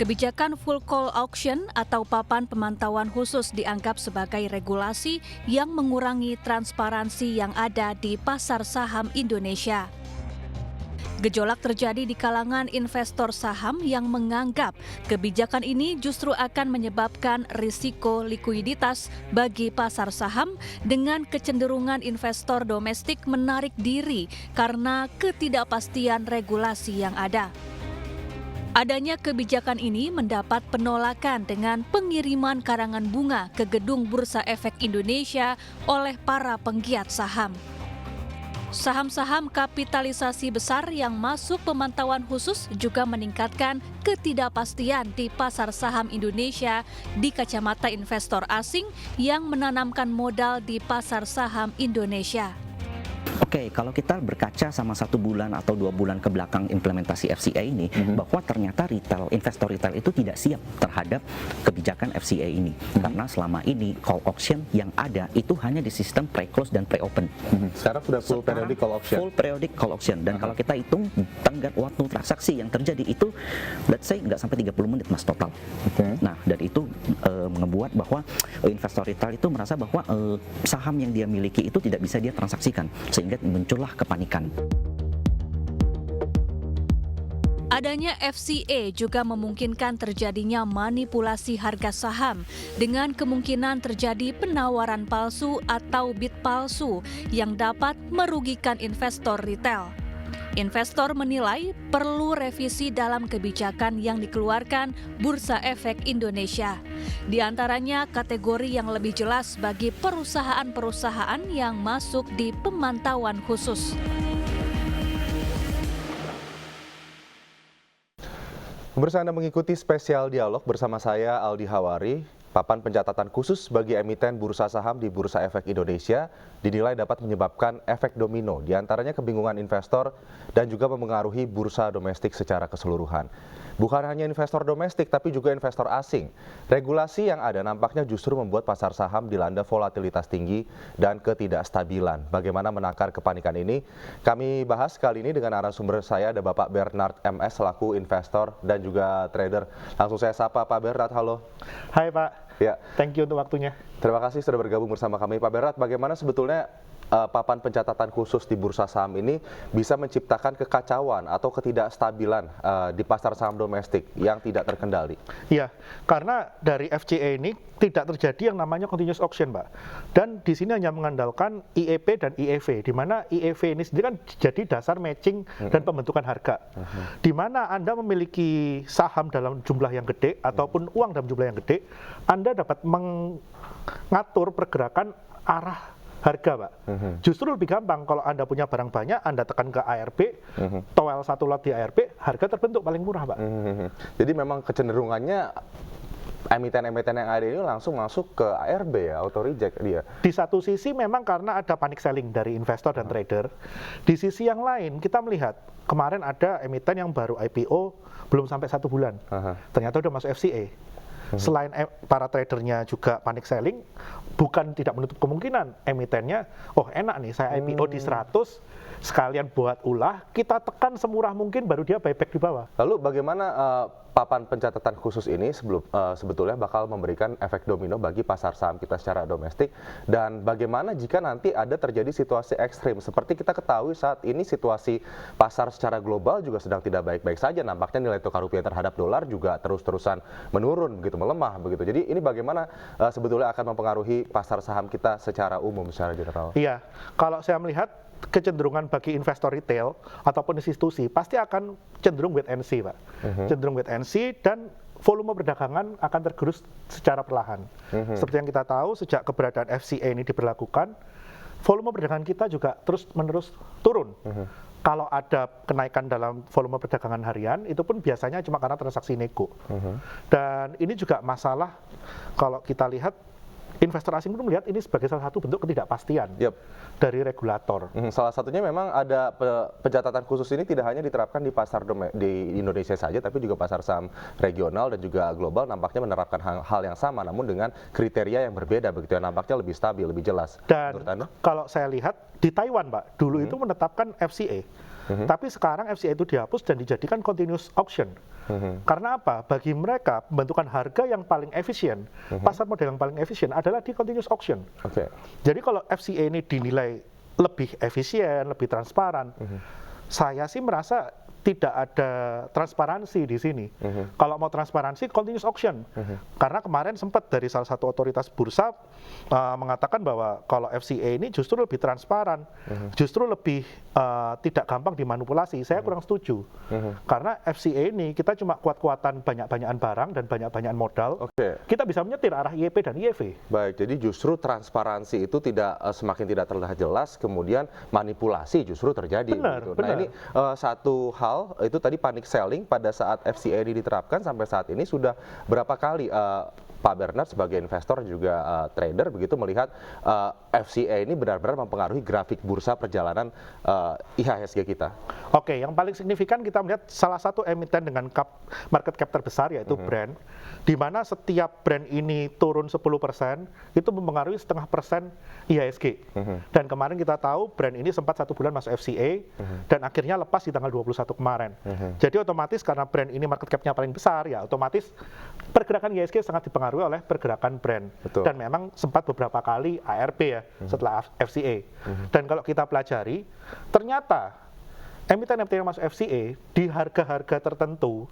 Kebijakan full call auction atau papan pemantauan khusus dianggap sebagai regulasi yang mengurangi transparansi yang ada di pasar saham Indonesia. Gejolak terjadi di kalangan investor saham yang menganggap kebijakan ini justru akan menyebabkan risiko likuiditas bagi pasar saham dengan kecenderungan investor domestik menarik diri karena ketidakpastian regulasi yang ada. Adanya kebijakan ini mendapat penolakan dengan pengiriman karangan bunga ke Gedung Bursa Efek Indonesia oleh para penggiat saham. Saham-saham kapitalisasi besar yang masuk pemantauan khusus juga meningkatkan ketidakpastian di pasar saham Indonesia di kacamata investor asing yang menanamkan modal di pasar saham Indonesia. Oke, kalau kita berkaca sama 1 bulan atau 2 bulan ke belakang implementasi FCA ini, bahwa ternyata investor retail itu tidak siap terhadap kebijakan FCA ini. Karena selama ini call auction yang ada itu hanya di sistem pre-close dan pre-open. Sekarang sudah full periodic call auction. Full periodic call auction. Dan kalau kita hitung tenggat waktu transaksi yang terjadi itu, let's say nggak sampai 30 menit mas total. Nah, dan itu mengebuat bahwa investor retail itu merasa bahwa saham yang dia miliki itu tidak bisa dia transaksikan, sehingga muncullah kepanikan. Adanya FCA juga memungkinkan terjadinya manipulasi harga saham dengan kemungkinan terjadi penawaran palsu atau bid palsu yang dapat merugikan investor retail. Investor menilai perlu revisi dalam kebijakan yang dikeluarkan Bursa Efek Indonesia. Di antaranya kategori yang lebih jelas bagi perusahaan-perusahaan yang masuk di pemantauan khusus. Pemirsa, Anda mengikuti spesial dialog bersama saya Aldi Hawari. Papan pencatatan khusus bagi emiten bursa saham di Bursa Efek Indonesia dinilai dapat menyebabkan efek domino, diantaranya kebingungan investor dan juga mempengaruhi bursa domestik secara keseluruhan. Bukan hanya investor domestik, tapi juga investor asing. Regulasi yang ada nampaknya justru membuat pasar saham dilanda volatilitas tinggi dan ketidakstabilan. Bagaimana menakar kepanikan ini? Kami bahas kali ini dengan narasumber saya, ada Bapak Bernard MS selaku investor dan juga trader. Langsung saya sapa Pak Bernard, halo. Hai Pak. Ya. Thank you untuk waktunya. Terima kasih sudah bergabung bersama kami. Pak Bernard, bagaimana sebetulnya papan pencatatan khusus di bursa saham ini bisa menciptakan kekacauan atau ketidakstabilan di pasar saham domestik yang tidak terkendali? Iya, karena dari FCA ini tidak terjadi yang namanya continuous auction, Pak. Dan di sini hanya mengandalkan IEP dan IEV, di mana IEV ini sendiri kan jadi dasar matching dan pembentukan harga. Di mana Anda memiliki saham dalam jumlah yang gede ataupun uang dalam jumlah yang gede, Anda dapat mengatur pergerakan arah harga, Pak. Justru lebih gampang kalau Anda punya barang banyak, Anda tekan ke ARB, toel 1 lot di ARB, harga terbentuk paling murah, Pak. Jadi memang kecenderungannya emiten-emiten yang ada ini langsung masuk ke ARB ya, auto reject dia. Di satu sisi memang karena ada panic selling dari investor dan trader. Di sisi yang lain kita melihat kemarin ada emiten yang baru IPO belum sampai 1 bulan. Ternyata udah masuk FCA. Selain para tradernya juga panic selling, bukan tidak menutup kemungkinan emitennya, oh enak nih saya IPO di 100, sekalian buat ulah, kita tekan semurah mungkin baru dia buyback di bawah. Lalu bagaimana papan pencatatan khusus ini sebetulnya bakal memberikan efek domino bagi pasar saham kita secara domestik, dan bagaimana jika nanti ada terjadi situasi ekstrim seperti kita ketahui saat ini situasi pasar secara global juga sedang tidak baik-baik saja, nampaknya nilai tukar rupiah terhadap dolar juga terus-terusan menurun begitu, melemah begitu. Jadi ini bagaimana sebetulnya akan mempengaruhi pasar saham kita secara umum, secara general? Iya, kalau saya melihat kecenderungan bagi investor retail ataupun institusi pasti akan cenderung wait and see, Pak. Cenderung wait and see, dan volume perdagangan akan tergerus secara perlahan. Seperti yang kita tahu, sejak keberadaan FCA ini diberlakukan, volume perdagangan kita juga terus-menerus turun. Kalau ada kenaikan dalam volume perdagangan harian, itu pun biasanya cuma karena transaksi nego. Dan ini juga masalah kalau kita lihat, investor asing pun melihat ini sebagai salah satu bentuk ketidakpastian dari regulator. Salah satunya memang ada pencatatan khusus ini tidak hanya diterapkan di pasar di Indonesia saja, tapi juga pasar saham regional dan juga global nampaknya menerapkan hal yang sama, namun dengan kriteria yang berbeda begitu, yang nampaknya lebih stabil, lebih jelas. Dan kalau saya lihat di Taiwan, Pak, dulu itu menetapkan FCA. Tapi sekarang FCA itu dihapus dan dijadikan continuous auction. Karena apa? Bagi mereka pembentukan harga yang paling efisien, pasar modal yang paling efisien adalah di continuous auction. Jadi kalau FCA ini dinilai lebih efisien, lebih transparan, saya sih merasa tidak ada transparansi di sini. Kalau mau transparansi, continuous auction. Karena kemarin sempat dari salah satu otoritas bursa mengatakan bahwa kalau FCA ini justru lebih transparan, justru lebih tidak gampang dimanipulasi. Saya kurang setuju. Karena FCA ini kita cuma kuat-kuatan banyak-banyakan barang dan banyak-banyakan modal. Kita bisa menyetir arah IEP dan IEV. Baik, jadi justru transparansi itu tidak semakin tidak terlihat jelas, kemudian manipulasi justru terjadi. Benar. Nah ini satu hal itu tadi panic selling pada saat FCA ini diterapkan sampai saat ini sudah berapa kali Pak Bernard sebagai investor juga trader begitu melihat FCA ini benar-benar mempengaruhi grafik bursa perjalanan IHSG kita. Oke, yang paling signifikan kita melihat salah satu emiten dengan market cap terbesar yaitu Brand, di mana setiap brand ini turun 10% itu mempengaruhi 0,5% IHSG. Dan kemarin kita tahu brand ini sempat 1 bulan masuk FCA dan akhirnya lepas di tanggal 21 kemarin. Jadi otomatis karena brand ini market cap-nya paling besar, ya otomatis pergerakan IHSG sangat dipengaruhi oleh pergerakan brand. Dan memang sempat beberapa kali ARP ya setelah FCA. Dan kalau kita pelajari, ternyata emiten-emiten yang masuk FCA di harga-harga tertentu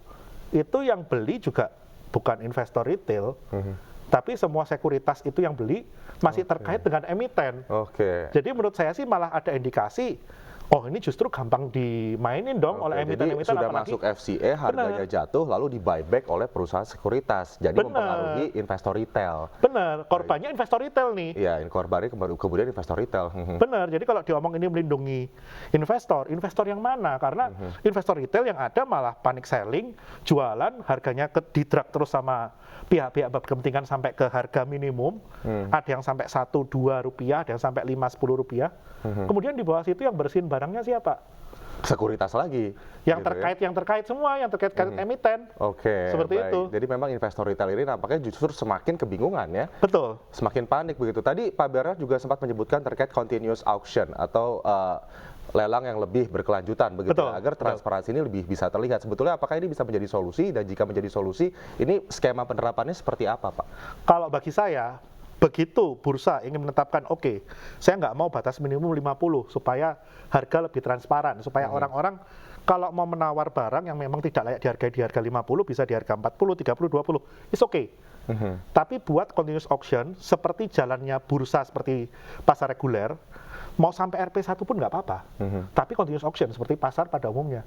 itu yang beli juga bukan investor retail, tapi semua sekuritas itu yang beli masih terkait dengan emiten. Jadi menurut saya sih malah ada indikasi, oh ini justru gampang dimainin dong oleh emiten-emiten. Jadi sudah apalagi masuk FCA, harganya jatuh, lalu di buyback oleh perusahaan sekuritas. Jadi mempengaruhi investor retail. Benar, korbannya investor retail nih. Iya, korbannya kemudian investor retail. Benar, jadi kalau diomong ini melindungi investor yang mana? Karena investor retail yang ada malah panic selling, jualan, harganya didrak terus sama pihak-pihak berkepentingan sampai ke harga minimum. Ada yang sampai 1-2 rupiah, ada yang sampai 5-10 rupiah. Kemudian di bawah situ yang bersihin barangnya siapa? Sekuritas lagi. Yang terkait semua, yang terkait emiten. Seperti baik. itu. Jadi memang investor retail ini nampaknya justru semakin kebingungan ya. Betul. Semakin panik begitu. Tadi Pak Bernard juga sempat menyebutkan terkait continuous auction atau lelang yang lebih berkelanjutan begitu agar transparansi ini lebih bisa terlihat. Sebetulnya apakah ini bisa menjadi solusi, dan jika menjadi solusi, ini skema penerapannya seperti apa, Pak? Kalau bagi saya, begitu bursa ingin menetapkan, oke, saya nggak mau batas minimum 50 supaya harga lebih transparan, supaya orang-orang kalau mau menawar barang yang memang tidak layak dihargai di harga 50 bisa di harga 40, 30, 20, it's okay. Tapi buat continuous auction seperti jalannya bursa seperti pasar reguler, mau sampai RP1 pun nggak apa-apa. Tapi continuous auction seperti pasar pada umumnya.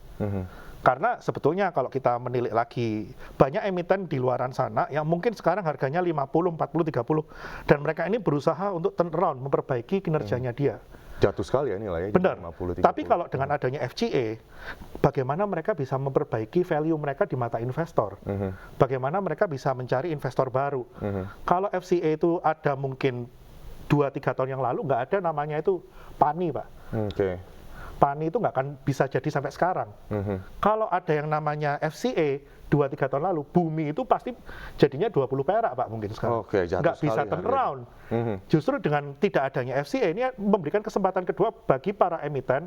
Karena sebetulnya kalau kita menilik lagi, banyak emiten di luaran sana yang mungkin sekarang harganya 50, 40, 30, dan mereka ini berusaha untuk turn around, memperbaiki kinerjanya dia. Jatuh sekali ya nilainya. Benar. 50, 30. Tapi kalau dengan adanya FCA, bagaimana mereka bisa memperbaiki value mereka di mata investor? Bagaimana mereka bisa mencari investor baru? Kalau FCA itu ada mungkin 2-3 tahun yang lalu, nggak ada namanya itu PANI, Pak. PANI itu nggak akan bisa jadi sampai sekarang. Kalau ada yang namanya FCA 2-3 tahun lalu, bumi itu pasti jadinya 20 perak, Pak, mungkin sekarang. Nggak bisa turn around. Justru dengan tidak adanya FCA ini memberikan kesempatan kedua bagi para emiten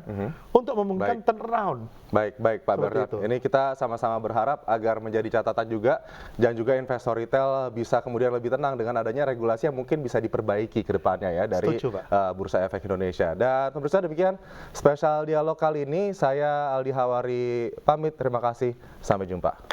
untuk memungkinkan turn around. Baik Pak Bernard. Ini kita sama-sama berharap agar menjadi catatan juga, dan juga investor retail bisa kemudian lebih tenang dengan adanya regulasi yang mungkin bisa diperbaiki ke depannya ya dari Bursa Efek Indonesia. Dan pemirsa, demikian spesial dialog kali ini. Saya Aldi Hawari pamit, terima kasih, sampai jumpa.